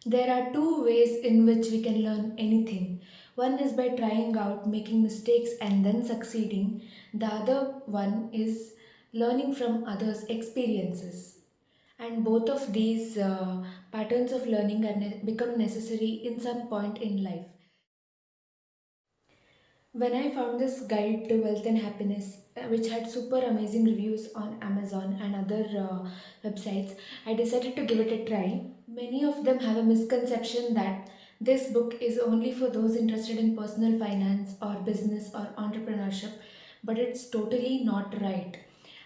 There are two ways in which we can learn anything. One is by trying out, making mistakes, and then succeeding. The other one is learning from others' experiences. And both of these patterns of learning become necessary in some point in life. When I found this guide to wealth and happiness, which had super amazing reviews on Amazon and other websites, I decided to give it a try. Many of them have a misconception that this book is only for those interested in personal finance or business or entrepreneurship, but it's totally not right.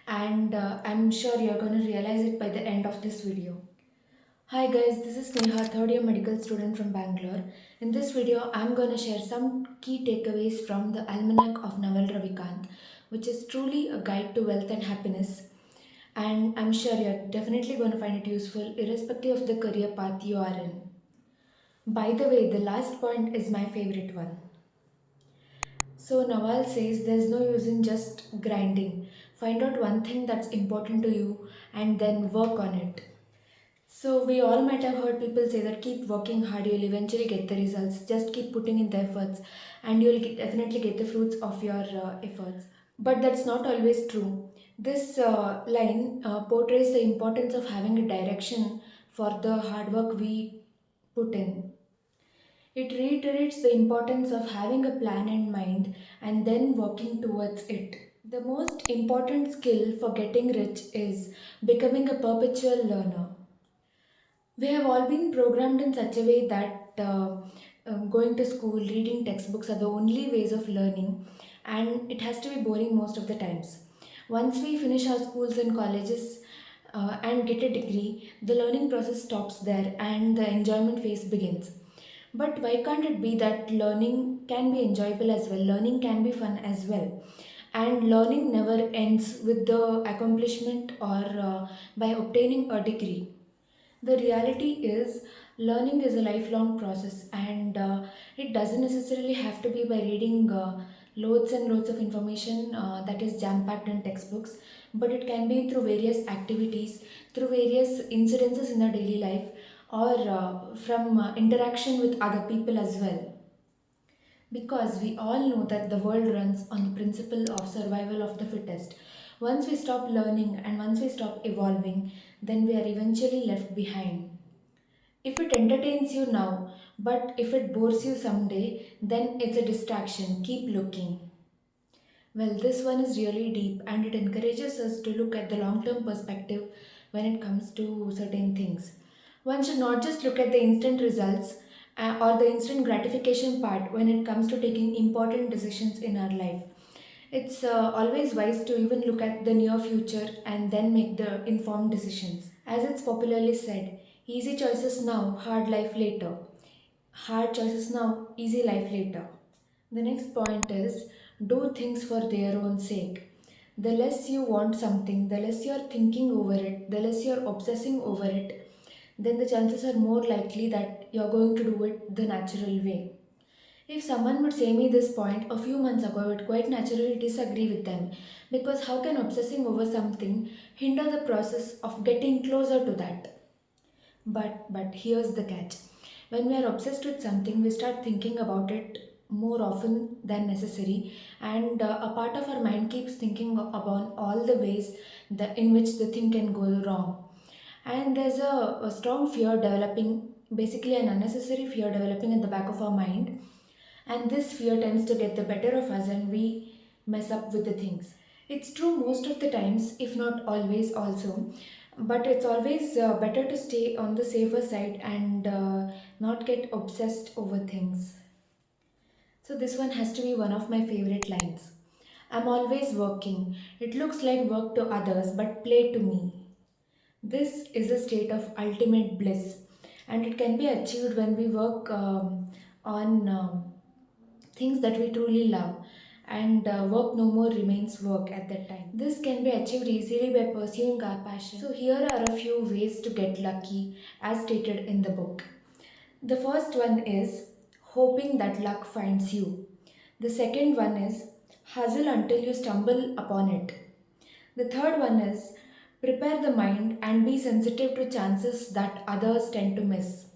And I'm sure you're going to realize it by the end of this video. Hi guys, this is Sneha, third year medical student from Bangalore. In this video, I'm going to share some key takeaways from the Almanack of Naval Ravikant, which is truly a guide to wealth and happiness. And I'm sure you're definitely going to find it useful, irrespective of the career path you are in. By the way, the last point is my favorite one. So Nawal says there's no use in just grinding. Find out one thing that's important to you and then work on it. So we all might have heard people say that keep working hard, you'll eventually get the results. Just keep putting in the efforts, and you'll definitely get the fruits of your efforts. But that's not always true. This line portrays the importance of having a direction for the hard work we put in. It reiterates the importance of having a plan in mind and then working towards it. The most important skill for getting rich is becoming a perpetual learner. We have all been programmed in such a way that going to school, reading textbooks are the only ways of learning, and it has to be boring most of the times. Once we finish our schools and colleges and get a degree, the learning process stops there and the enjoyment phase begins. But why can't it be that learning can be enjoyable as well? Learning can be fun as well. And learning never ends with the accomplishment or by obtaining a degree. The reality is, learning is a lifelong process, and it doesn't necessarily have to be by reading loads and loads of information that is jam packed in textbooks, but it can be through various activities, through various incidences in our daily life, or from interaction with other people as well. Because we all know that the world runs on the principle of survival of the fittest. Once we stop learning and once we stop evolving, then we are eventually left behind. If it entertains you now, but if it bores you someday, then it's a distraction. Keep looking. Well, this one is really deep and it encourages us to look at the long term perspective when it comes to certain things. One should not just look at the instant results or the instant gratification part when it comes to taking important decisions in our life. It's always wise to even look at the near future and then make the informed decisions. As it's popularly said, easy choices now, hard life later. Hard choices now, easy life later. The next point is do things for their own sake. The less you want something, the less you're thinking over it, the less you're obsessing over it, then the chances are more likely that you're going to do it the natural way. If someone would say me this point a few months ago, I would quite naturally disagree with them because how can obsessing over something hinder the process of getting closer to that? But here's the catch. When we are obsessed with something, we start thinking about it more often than necessary, and a part of our mind keeps thinking about all the ways in which the thing can go wrong. And there's a strong fear developing, basically an unnecessary fear developing in the back of our mind, and this fear tends to get the better of us and we mess up with the things. It's true most of the times, if not always, also, but it's always better to stay on the safer side and not get obsessed over things. So, this one has to be one of my favorite lines. I'm always working. It looks like work to others, but play to me. This is a state of ultimate bliss, and it can be achieved when we work on things that we truly love, and work no more remains work at that time. This can be achieved easily by pursuing our passion. So, here are a few ways to get lucky as stated in the book. The first one is hoping that luck finds you. The second one is hustle until you stumble upon it. The third one is prepare the mind and be sensitive to chances that others tend to miss.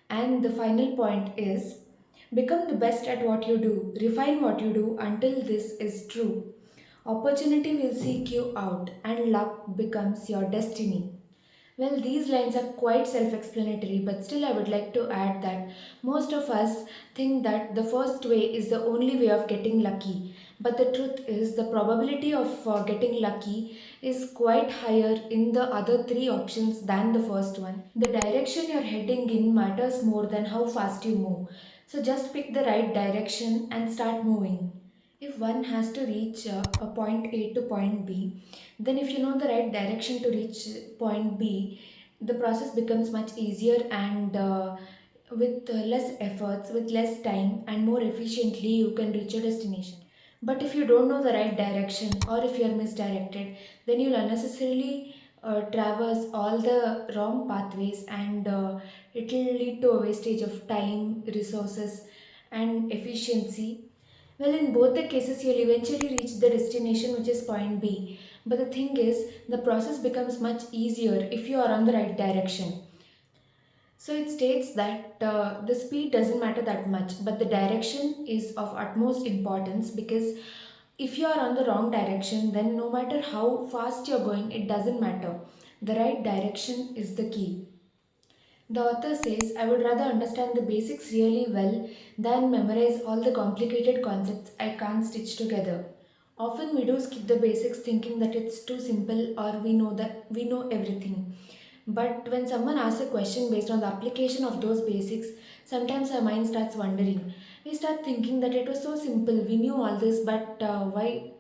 And the final point is become the best at what you do, refine what you do until this is true. Opportunity will seek you out, and luck becomes your destiny. Well, these lines are quite self explanatory, but still, I would like to add that most of us think that the first way is the only way of getting lucky. But the truth is, the probability of getting lucky is quite higher in the other three options than the first one. The direction you're heading in matters more than how fast you move. So just pick the right direction and start moving. If one has to reach a point A to point B, then if you know the right direction to reach point B, the process becomes much easier and with less efforts, with less time, and more efficiently, you can reach your destination. But if you don't know the right direction or if you are misdirected, then you'll unnecessarily traverse all the wrong pathways and it will lead to a wastage of time, resources, and efficiency. Well, in both the cases, you'll eventually reach the destination, which is point B. But the thing is, the process becomes much easier if you are on the right direction. So it states that the speed doesn't matter that much, but the direction is of utmost importance because if you are on the wrong direction, then no matter how fast you're going, it doesn't matter. The right direction is the key. The author says, I would rather understand the basics really well than memorize all the complicated concepts I can't stitch together. Often we do skip the basics thinking that it's too simple or we know everything. But when someone asks a question based on the application of those basics, sometimes our mind starts wondering. We start thinking that it was so simple, we knew all this, but why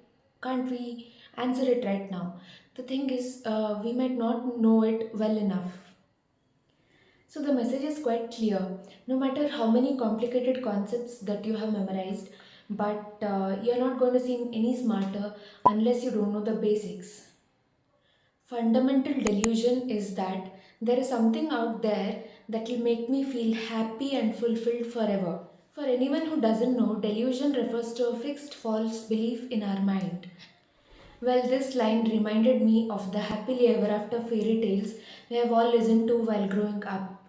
can't we answer it right now? The thing is, we might not know it well enough. So the message is quite clear. No matter how many complicated concepts that you have memorized, but you're not going to seem any smarter unless you don't know the basics. Fundamental delusion is that there is something out there that will make me feel happy and fulfilled forever. For anyone who doesn't know, delusion refers to a fixed false belief in our mind. Well, this line reminded me of the happily ever after fairy tales we have all listened to while growing up.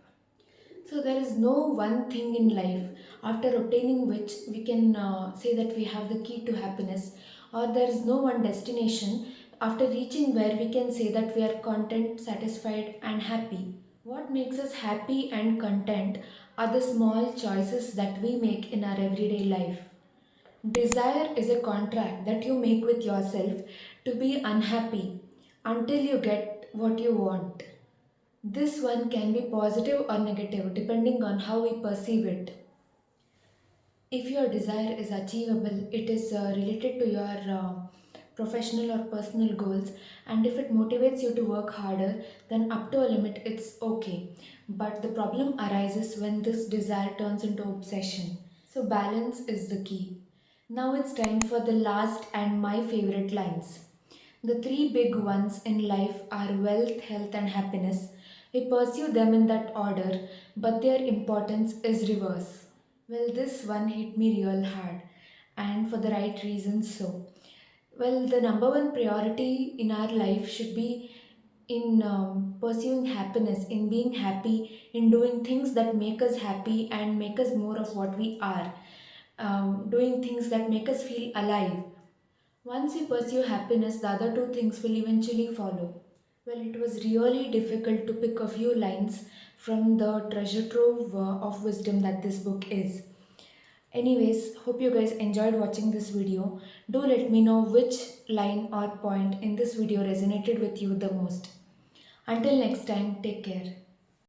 So there is no one thing in life after obtaining which we can say that we have the key to happiness, or there is no one destination after reaching where we can say that we are content, satisfied, and happy. What makes us happy and content are the small choices that we make in our everyday life. Desire is a contract that you make with yourself to be unhappy until you get what you want. This one can be positive or negative depending on how we perceive it. If your desire is achievable, it is related to your professional or personal goals, and if it motivates you to work harder, then up to a limit it's okay. But the problem arises when this desire turns into obsession. So, balance is the key. Now it's time for the last and my favorite lines. The three big ones in life are wealth, health, and happiness. We pursue them in that order, but their importance is reverse. Well, this one hit me real hard, and for the right reasons so. Well, the number one priority in our life should be in pursuing happiness, in being happy, in doing things that make us happy and make us more of what we are, doing things that make us feel alive. Once we pursue happiness, the other two things will eventually follow. Well, it was really difficult to pick a few lines from the treasure trove of wisdom that this book is. Anyways, hope you guys enjoyed watching this video. Do let me know which line or point in this video resonated with you the most. Until next time, take care.